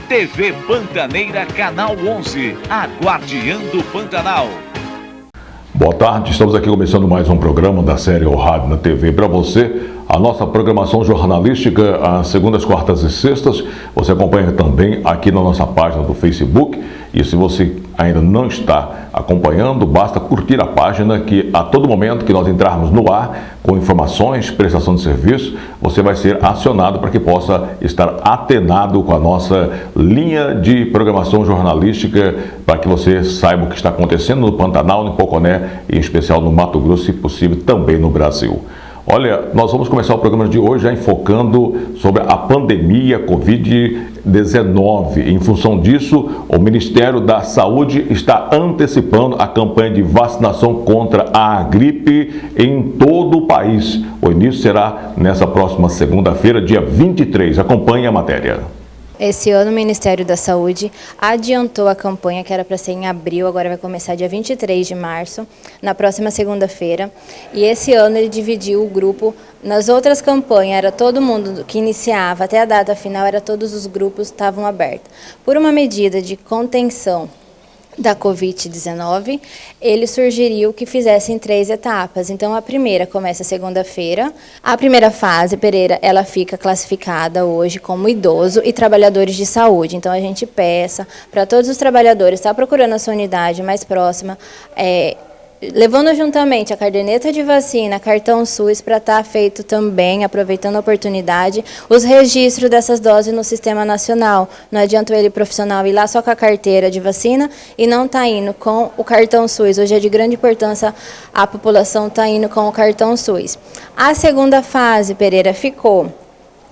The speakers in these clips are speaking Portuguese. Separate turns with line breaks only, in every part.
TV Pantaneira, Canal 11, a Guardiã do Pantanal.
Boa tarde, estamos aqui começando mais um programa da série O Rádio na TV para você. A nossa programação jornalística, às segundas, quartas e sextas, você acompanha também aqui na nossa página do Facebook. E se você ainda não está acompanhando, basta curtir a página, que a todo momento que nós entrarmos no ar com informações, prestação de serviço, você vai ser acionado para que possa estar atenado com a nossa linha de programação jornalística, para que você saiba o que está acontecendo no Pantanal, no Poconé e em especial no Mato Grosso, se possível também no Brasil. Olha, nós vamos começar o programa de hoje já enfocando sobre a pandemia Covid-19. Em função disso, o Ministério da Saúde está antecipando a campanha de vacinação contra a gripe em todo o país. O início será nessa próxima segunda-feira, dia 23. Acompanhe a matéria.
Esse ano o Ministério da Saúde adiantou a campanha, que era para ser em abril, agora vai começar dia 23 de março, na próxima segunda-feira. E esse ano ele dividiu o grupo. Nas outras campanhas, era todo mundo que iniciava até a data final, era todos os grupos estavam abertos. Por uma medida de contenção da Covid-19, ele sugeriu que fizessem 3 etapas. Então, a primeira começa segunda-feira. A primeira fase, Pereira, ela fica classificada hoje como idoso e trabalhadores de saúde. Então, a gente peça para todos os trabalhadores estar procurando a sua unidade mais próxima, levando juntamente a caderneta de vacina, cartão SUS, para estar feito também, aproveitando a oportunidade, os registros dessas doses no Sistema Nacional. Não adianta ele profissional ir lá só com a carteira de vacina e não está indo com o cartão SUS. Hoje é de grande importância a população estar indo com o cartão SUS. A segunda fase, Pereira, ficou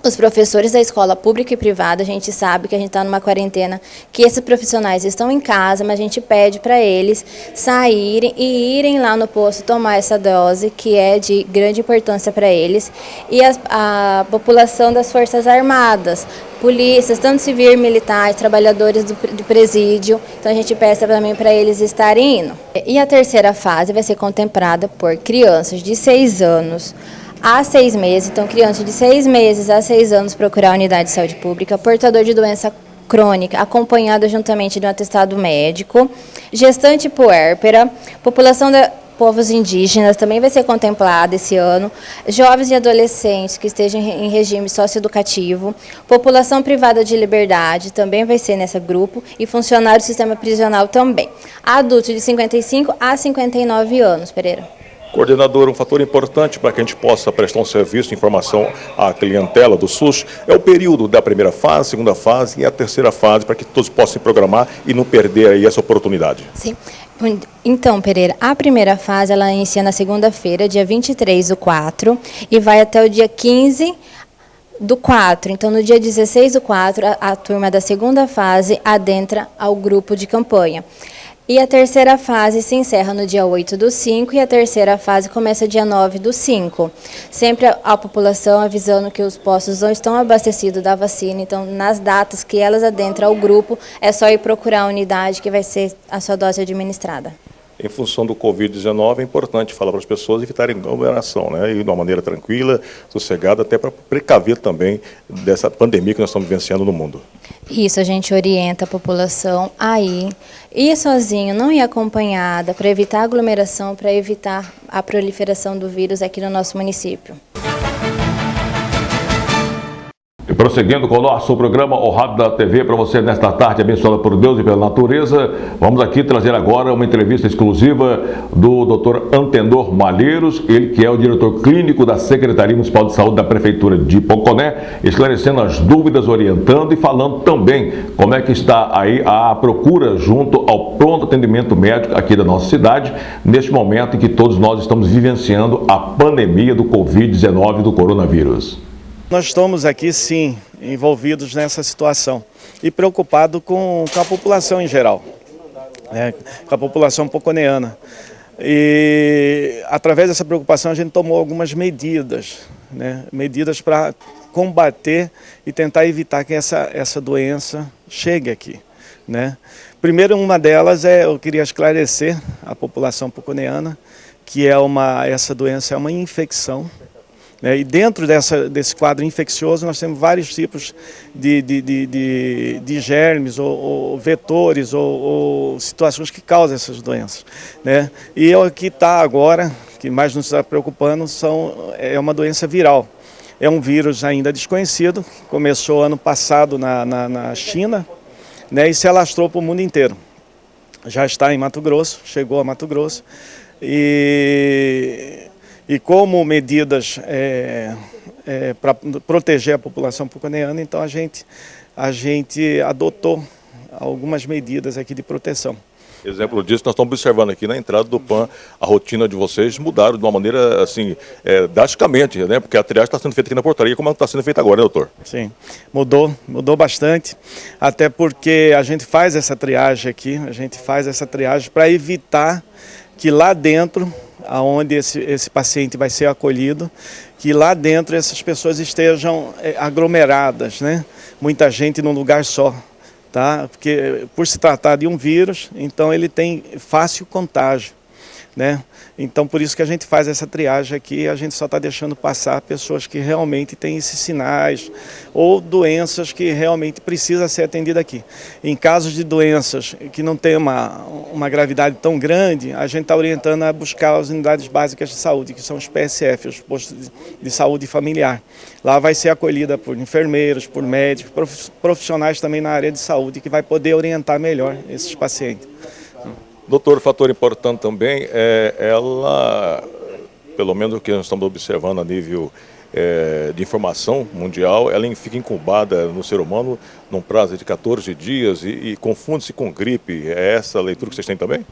os professores da escola pública e privada. A gente sabe que a gente está numa quarentena, que esses profissionais estão em casa, mas a gente pede para eles saírem e irem lá no posto tomar essa dose, que é de grande importância para eles. E a população das Forças Armadas, polícias, tanto civil e militares, trabalhadores do presídio, então a gente peça também para eles estarem indo. E a terceira fase vai ser contemplada por crianças de 6 anos a 6 meses, então criança de 6 meses a 6 anos procurar a unidade de saúde pública, portador de doença crônica, acompanhado juntamente de um atestado médico, gestante puérpera, população de povos indígenas também vai ser contemplada esse ano, jovens e adolescentes que estejam em regime socioeducativo, população privada de liberdade também vai ser nesse grupo e funcionário do sistema prisional também. Adultos de 55 a 59 anos, Pereira.
Coordenador, um fator importante para que a gente possa prestar um serviço de informação à clientela do SUS é o período da primeira fase, segunda fase e a terceira fase, para que todos possam se programar e não perder aí essa oportunidade.
Sim. Então, Pereira, a primeira fase ela inicia na segunda-feira, dia 23/4, e vai até o dia 15/4. Então, no dia 16/4, a turma da segunda fase adentra ao grupo de campanha. E a terceira fase se encerra no dia 8/5 e a terceira fase começa dia 9/5. Sempre a população avisando que os postos não estão abastecidos da vacina, então nas datas que elas adentram ao grupo, é só ir procurar a unidade que vai ser a sua dose administrada.
Em função do Covid-19, é importante falar para as pessoas evitarem aglomeração, né? E de uma maneira tranquila, sossegada, até para precaver também dessa pandemia que nós estamos vivenciando no mundo.
Isso, a gente orienta a população a ir sozinho, não ir acompanhada, para evitar aglomeração, para evitar a proliferação do vírus aqui no nosso município.
E prosseguindo com o nosso programa O Rádio da TV para você nesta tarde abençoada por Deus e pela natureza, vamos aqui trazer agora uma entrevista exclusiva do Dr. Antenor Malheiros, ele que é o diretor clínico da Secretaria Municipal de Saúde da Prefeitura de Poconé, esclarecendo as dúvidas, orientando e falando também como é que está aí a procura junto ao pronto atendimento médico aqui da nossa cidade, neste momento em que todos nós estamos vivenciando a pandemia do Covid-19 do coronavírus.
Nós estamos aqui, sim, envolvidos nessa situação e preocupados com a população em geral, né, com a população poconeana. E, através dessa preocupação, a gente tomou algumas medidas, né, medidas para combater e tentar evitar que essa doença chegue aqui, né. Primeiro, uma delas eu queria esclarecer à população poconeana que essa doença é uma infecção, E dentro desse quadro infeccioso nós temos vários tipos de germes ou vetores ou situações que causam essas doenças, né? E o que está agora, que mais nos está preocupando, é uma doença viral. É um vírus ainda desconhecido, que começou ano passado na China, né, e se alastrou para o mundo inteiro. Já está em Mato Grosso, chegou a Mato Grosso, e como medidas para proteger a população pucaneana, então a gente adotou algumas medidas aqui de proteção.
Exemplo disso, nós estamos observando aqui na entrada do PAN, a rotina de vocês mudaram de uma maneira, assim, drasticamente, né? Porque a triagem está sendo feita aqui na portaria, como ela está sendo feita agora, né, doutor?
Sim, mudou bastante, até porque a gente faz essa triagem aqui, para evitar que lá dentro, aonde esse paciente vai ser acolhido, que lá dentro essas pessoas estejam aglomeradas, né? Muita gente num lugar só. Tá? Porque por se tratar de um vírus, então ele tem fácil contágio, né? Então por isso que a gente faz essa triagem aqui, a gente só está deixando passar pessoas que realmente têm esses sinais ou doenças que realmente precisam ser atendidas aqui. Em casos de doenças que não tem uma gravidade tão grande, a gente está orientando a buscar as unidades básicas de saúde, que são os PSF, os postos de saúde familiar. Lá vai ser acolhida por enfermeiros, por médicos, profissionais também na área de saúde, que vai poder orientar melhor esses pacientes.
Doutor, fator importante também ela, pelo menos o que nós estamos observando a nível de informação mundial, ela fica incubada no ser humano num prazo de 14 dias e confunde-se com gripe. É essa a leitura que vocês têm também?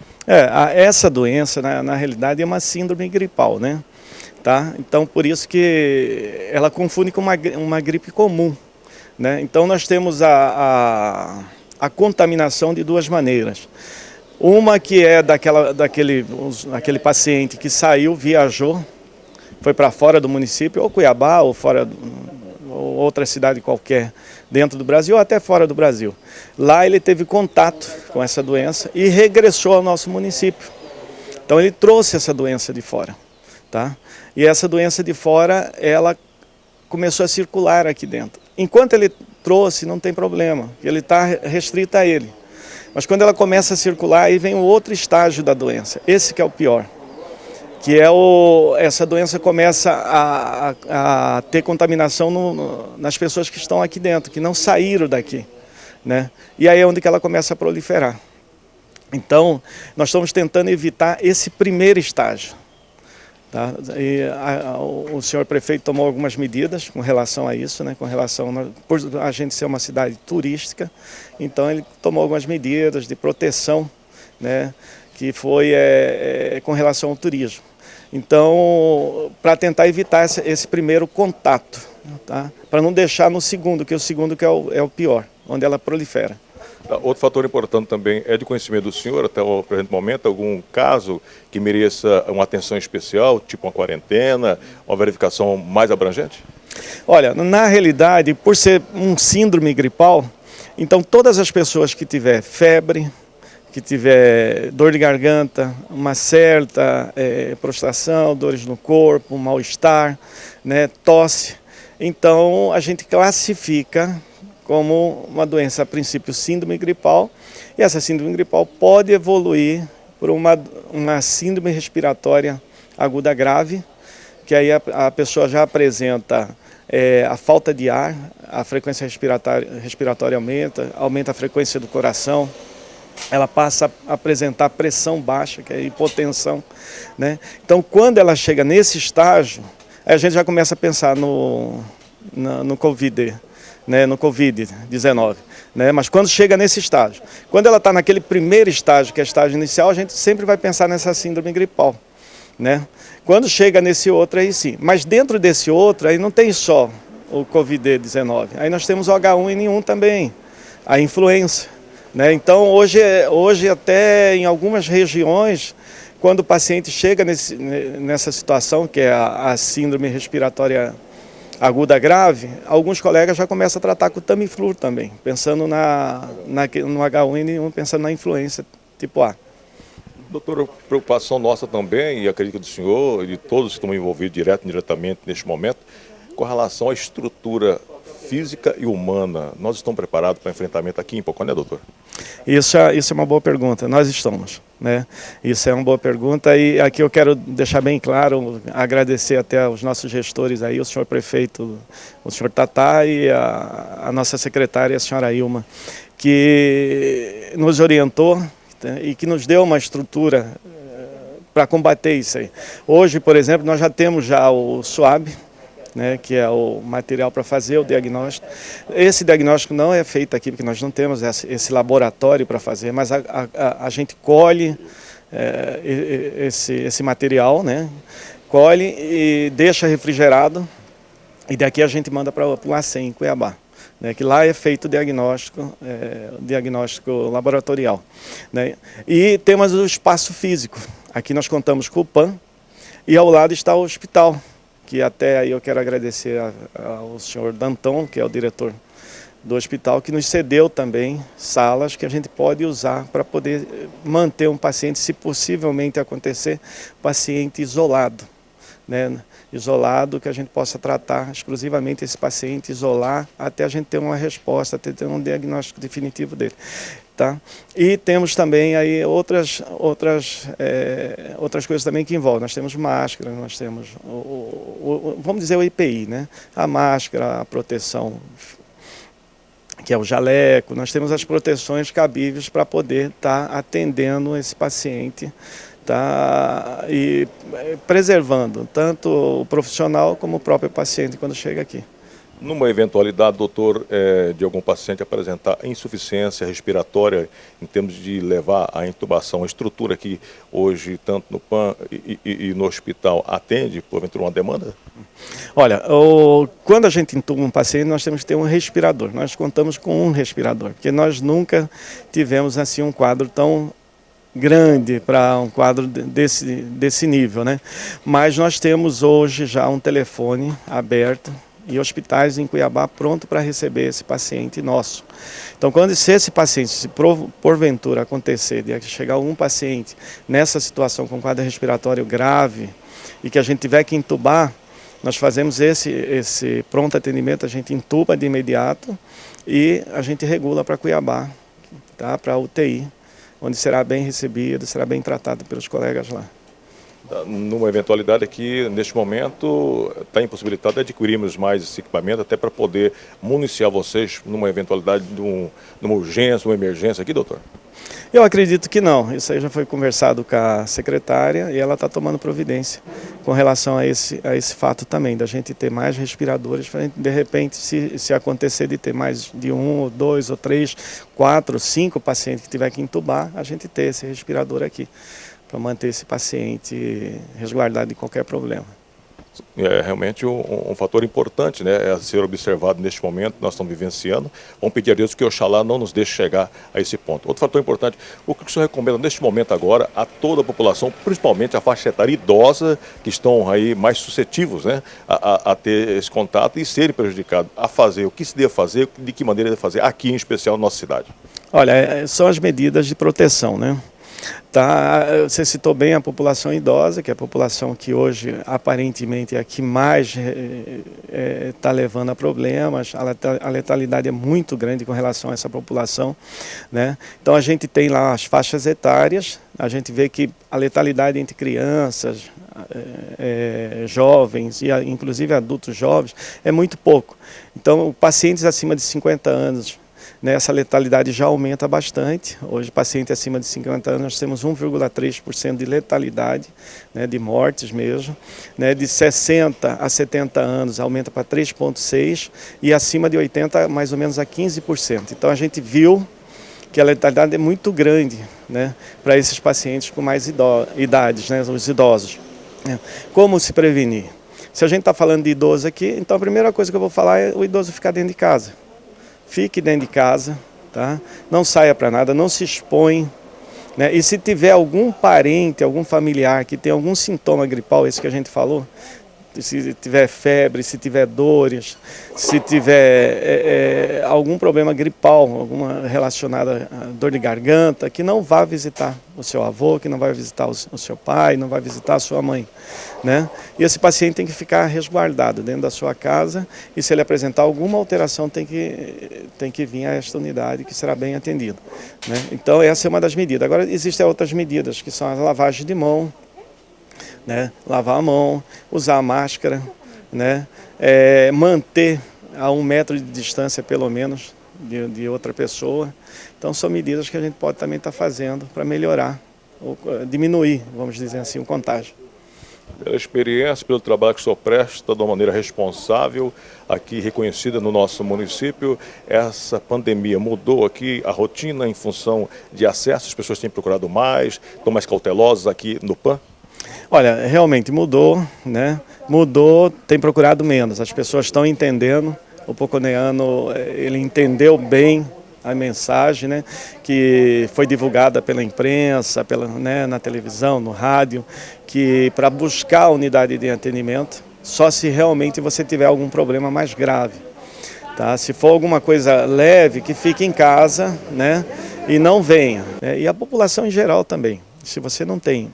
Essa doença, na realidade, é uma síndrome gripal, né? Tá? Então, por isso que ela confunde com uma gripe comum, né? Então, nós temos a contaminação de duas maneiras. Uma que é daquele paciente que saiu, viajou, foi para fora do município, ou Cuiabá, ou outra cidade qualquer dentro do Brasil, ou até fora do Brasil. Lá ele teve contato com essa doença e regressou ao nosso município. Então ele trouxe essa doença de fora, tá? E essa doença de fora, ela começou a circular aqui dentro. Enquanto ele trouxe, não tem problema, ele está restrita a ele. Mas quando ela começa a circular, aí vem o outro estágio da doença, esse que é o pior, que é essa doença começa a ter contaminação nas pessoas que estão aqui dentro, que não saíram daqui, né? E aí é onde que ela começa a proliferar. Então, nós estamos tentando evitar esse primeiro estágio. Tá? E o senhor prefeito tomou algumas medidas com relação a isso, né? Por a gente ser uma cidade turística, então ele tomou algumas medidas de proteção, né? Que foi com relação ao turismo. Então, para tentar evitar esse primeiro contato, tá? Para não deixar no segundo, que o segundo que é o pior, onde ela prolifera.
Outro fator importante também é de conhecimento do senhor, até o presente momento, algum caso que mereça uma atenção especial, tipo uma quarentena, uma verificação mais abrangente?
Olha, na realidade, por ser um síndrome gripal, então todas as pessoas que tiver febre, que tiver dor de garganta, uma certa prostração, dores no corpo, mal-estar, né, tosse, então a gente classifica como uma doença, a princípio, síndrome gripal, e essa síndrome gripal pode evoluir por uma síndrome respiratória aguda grave, que aí a pessoa já apresenta a falta de ar, a frequência respiratória aumenta a frequência do coração, ela passa a apresentar pressão baixa, que é hipotensão, né? Então, quando ela chega nesse estágio, a gente já começa a pensar no Covid, né, no Covid-19, né? Mas quando chega nesse estágio, quando ela está naquele primeiro estágio, que é o estágio inicial, a gente sempre vai pensar nessa síndrome gripal, né? Quando chega nesse outro, aí sim. Mas dentro desse outro, aí não tem só o Covid-19, aí nós temos o H1N1 também, a influenza, né? Então, hoje até em algumas regiões, quando o paciente chega nessa situação, que é a síndrome respiratória aguda grave, alguns colegas já começam a tratar com o Tamiflu também, pensando no H1N1, pensando na influenza tipo A.
Doutor, preocupação nossa também, e acredito do senhor e de todos que estão envolvidos direto e indiretamente neste momento, com relação à estrutura física e humana. Nós estamos preparados para enfrentamento aqui em Poconé, doutor?
Isso é uma boa pergunta, nós estamos, né? Isso é uma boa pergunta e aqui eu quero deixar bem claro, agradecer até aos nossos gestores aí, o senhor prefeito, o senhor Tatá e a nossa secretária, a senhora Ilma, que nos orientou e que nos deu uma estrutura para combater isso aí. Hoje, por exemplo, nós já temos o SWAB, né, que é o material para fazer o diagnóstico. Esse diagnóstico não é feito aqui, porque nós não temos esse laboratório para fazer, mas a gente colhe esse material, né, colhe e deixa refrigerado, e daqui a gente manda para o ACEM, em Cuiabá, né, que lá é feito o diagnóstico laboratorial. Né, e temos o espaço físico. Aqui nós contamos com o PAN, e ao lado está o hospital, que até aí eu quero agradecer ao senhor Danton, que é o diretor do hospital, que nos cedeu também salas que a gente pode usar para poder manter um paciente, se possivelmente acontecer, paciente isolado, né? Isolado, que a gente possa tratar exclusivamente esse paciente, isolar, até a gente ter uma resposta, até ter um diagnóstico definitivo dele. Tá? E temos também aí outras coisas também que envolvem. Nós temos máscara, nós temos, vamos dizer, o EPI, né? A máscara, a proteção, que é o jaleco, nós temos as proteções cabíveis para poder estar atendendo esse paciente, tá? E preservando tanto o profissional como o próprio paciente quando chega aqui.
Numa eventualidade, doutor, de algum paciente apresentar insuficiência respiratória em termos de levar à intubação, a estrutura que hoje, tanto no PAN e no hospital, atende, porventura, uma demanda?
Olha, quando a gente intuba um paciente, nós temos que ter um respirador. Nós contamos com um respirador, porque nós nunca tivemos assim um quadro tão grande para um quadro desse nível, né? Mas nós temos hoje já um telefone aberto e hospitais em Cuiabá pronto para receber esse paciente nosso. Então, se esse paciente, se porventura acontecer de chegar um paciente nessa situação com quadro respiratório grave e que a gente tiver que intubar, nós fazemos esse pronto atendimento, a gente intuba de imediato e a gente regula para Cuiabá, tá? Para a UTI, onde será bem recebido, será bem tratado pelos colegas lá.
Numa eventualidade aqui, neste momento, está impossibilitado de adquirirmos mais esse equipamento, até para poder municiar vocês numa eventualidade de uma urgência, uma emergência aqui, doutor?
Eu acredito que não. Isso aí já foi conversado com a secretária e ela está tomando providência com relação a esse fato também, da gente ter mais respiradores, para de repente, se acontecer de ter mais de 1, ou 2, ou 3, 4, 5 pacientes que tiver que entubar, a gente ter esse respirador aqui, para manter esse paciente resguardado de qualquer problema.
É realmente um fator importante, né, a ser observado neste momento, nós estamos vivenciando. Vamos pedir a Deus que Oxalá não nos deixe chegar a esse ponto. Outro fator importante, o que o senhor recomenda neste momento agora a toda a população, principalmente a faixa etária idosa, que estão aí mais suscetíveis, né, a ter esse contato e serem prejudicados, a fazer o que se deve fazer, de que maneira deve fazer, aqui em especial na nossa cidade?
Olha, são as medidas de proteção, né? Tá, você citou bem a população idosa, que é a população que hoje aparentemente é a que mais está levando a problemas. A letalidade é muito grande com relação a essa população, né? Então a gente tem lá as faixas etárias, a gente vê que a letalidade entre crianças, jovens e inclusive adultos jovens é muito pouco. Então pacientes acima de 50 anos, essa letalidade já aumenta bastante. Hoje, paciente acima de 50 anos, nós temos 1,3% de letalidade, né, de mortes mesmo. Né, de 60 a 70 anos aumenta para 3,6% e acima de 80 mais ou menos a 15%. Então a gente viu que a letalidade é muito grande, né, para esses pacientes com mais idades, né, os idosos. Como se prevenir? Se a gente está falando de idoso aqui, então a primeira coisa que eu vou falar é o idoso ficar dentro de casa. Fique dentro de casa, tá? Não saia para nada, não se expõe, né? E se tiver algum parente, algum familiar que tem algum sintoma gripal, esse que a gente falou, se tiver febre, se tiver dores, se tiver algum problema gripal, alguma relacionada à dor de garganta, que não vá visitar o seu avô, que não vai visitar o seu pai, não vai visitar a sua mãe, né? E esse paciente tem que ficar resguardado dentro da sua casa e se ele apresentar alguma alteração tem que vir a esta unidade que será bem atendido, né? Então essa é uma das medidas. Agora existem outras medidas que são a lavagem de mão, né? Lavar a mão, usar a máscara, né? Manter a 1 metro de distância pelo menos de outra pessoa. Então são medidas que a gente pode também estar fazendo para melhorar, ou diminuir, vamos dizer assim, o contágio.
Pela experiência, pelo trabalho que o senhor presta de uma maneira responsável, aqui reconhecida no nosso município, essa pandemia mudou aqui a rotina em função de acesso? As pessoas têm procurado mais, estão mais cautelosas aqui no PAN?
Olha, realmente mudou, né? Mudou, tem procurado menos. As pessoas estão entendendo. O poconeano, ele entendeu bem a mensagem, né, que foi divulgada pela imprensa, né, na televisão, no rádio, que para buscar a unidade de atendimento, só se realmente você tiver algum problema mais grave. Tá? Se for alguma coisa leve, que fique em casa, né, e não venha. E a população em geral também. Se você não tem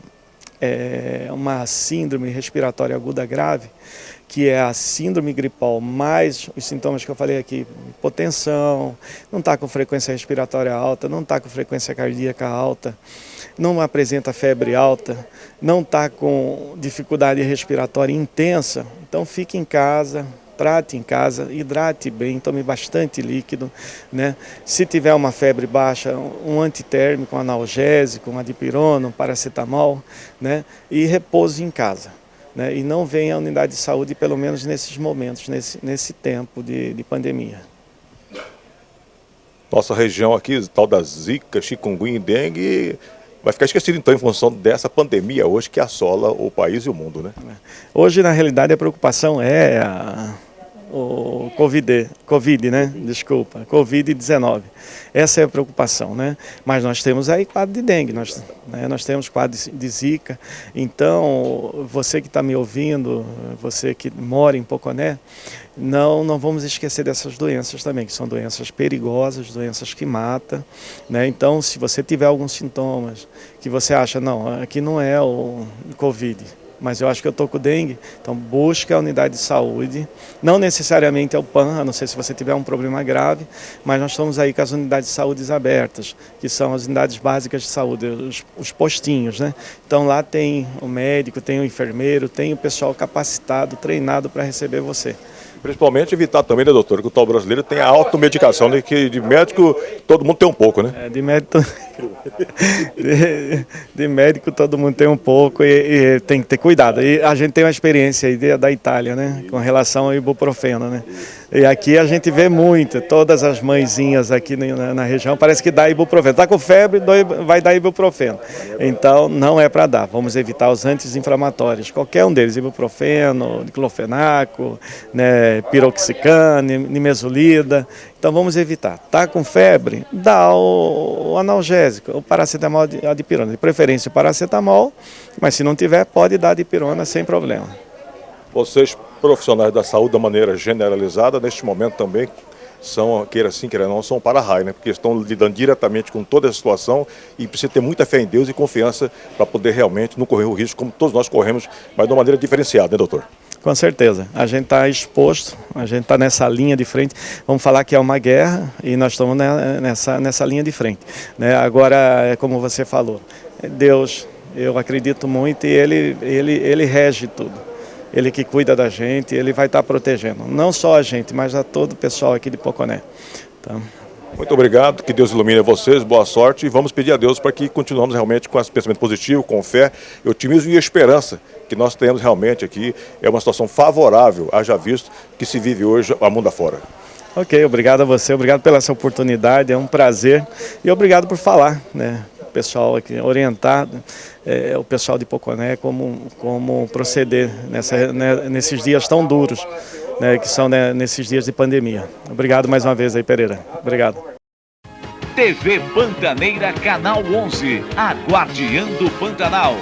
uma síndrome respiratória aguda grave, que é a síndrome gripal, mais os sintomas que eu falei aqui, hipotensão, não está com frequência respiratória alta, não está com frequência cardíaca alta, não apresenta febre alta, não está com dificuldade respiratória intensa, então fique em casa, trate em casa, hidrate bem, tome bastante líquido, né? Se tiver uma febre baixa, um antitérmico, um analgésico, uma dipirona, um paracetamol, né? E repouse em casa. Né, e não venha à unidade de saúde, pelo menos nesses momentos, nesse tempo de pandemia.
Nossa região aqui, tal da zika, chikungunya e dengue, vai ficar esquecido então em função dessa pandemia hoje que assola o país e o mundo, né?
Hoje, na realidade, a preocupação é o Covid, né? Desculpa, Covid-19. Essa é a preocupação, né? Mas nós temos aí quadro de dengue, nós temos quadro de zika. Então, você que está me ouvindo, você que mora em Poconé, não vamos esquecer dessas doenças também, que são doenças perigosas, doenças que matam, né? Então, se você tiver alguns sintomas que você acha, não, aqui não é o Covid, mas eu acho que eu estou com dengue, então busque a unidade de saúde, não necessariamente é o PAN, a não ser se você tiver um problema grave, mas nós estamos aí com as unidades de saúde abertas, que são as unidades básicas de saúde, os postinhos, né? Então lá tem o médico, tem o enfermeiro, tem o pessoal capacitado, treinado para receber você.
Principalmente evitar também, né, doutor, que o tal brasileiro tem a automedicação, né, que de médico todo mundo tem um pouco, né?
De médico todo mundo tem um pouco e tem que ter cuidado. E a gente tem uma experiência aí da Itália, né, com relação ao ibuprofeno, né? E aqui a gente vê muito, todas as mãezinhas aqui na região, parece que dá ibuprofeno. Está com febre, vai dar ibuprofeno. Então não é para dar, vamos evitar os anti-inflamatórios, qualquer um deles, ibuprofeno, diclofenaco, né, piroxicam, nimesulida. Então vamos evitar. Está com febre, dá o analgésico, o paracetamol, a dipirona, de preferência o paracetamol, mas se não tiver, pode dar a dipirona sem problema.
Vocês, profissionais da saúde, da maneira generalizada, neste momento também são, queira sim, queira não, são para-raio, né? Porque estão lidando diretamente com toda a situação e precisa ter muita fé em Deus e confiança para poder realmente não correr o risco, como todos nós corremos, mas de uma maneira diferenciada, né, doutor?
Com certeza. A gente está exposto, a gente está nessa linha de frente. Vamos falar que é uma guerra e nós estamos nessa linha de frente, né? Agora, é como você falou, Deus, eu acredito muito e Ele rege tudo. Ele que cuida da gente, Ele vai estar protegendo. Não só a gente, mas a todo o pessoal aqui de Poconé. Então...
Muito obrigado, que Deus ilumine vocês, boa sorte e vamos pedir a Deus para que continuemos realmente com esse pensamento positivo, com fé, otimismo e esperança, que nós tenhamos realmente aqui, é uma situação favorável, haja visto que se vive hoje a mundo afora.
Ok, obrigado a você, obrigado pela essa oportunidade, é um prazer e obrigado por falar, né? O pessoal aqui, orientar o pessoal de Poconé como proceder nesses dias tão duros, né, que são, né, nesses dias de pandemia. Obrigado mais uma vez aí, Pereira. Obrigado.
TV Pantaneira, Canal 11, a Guardiã do Pantanal.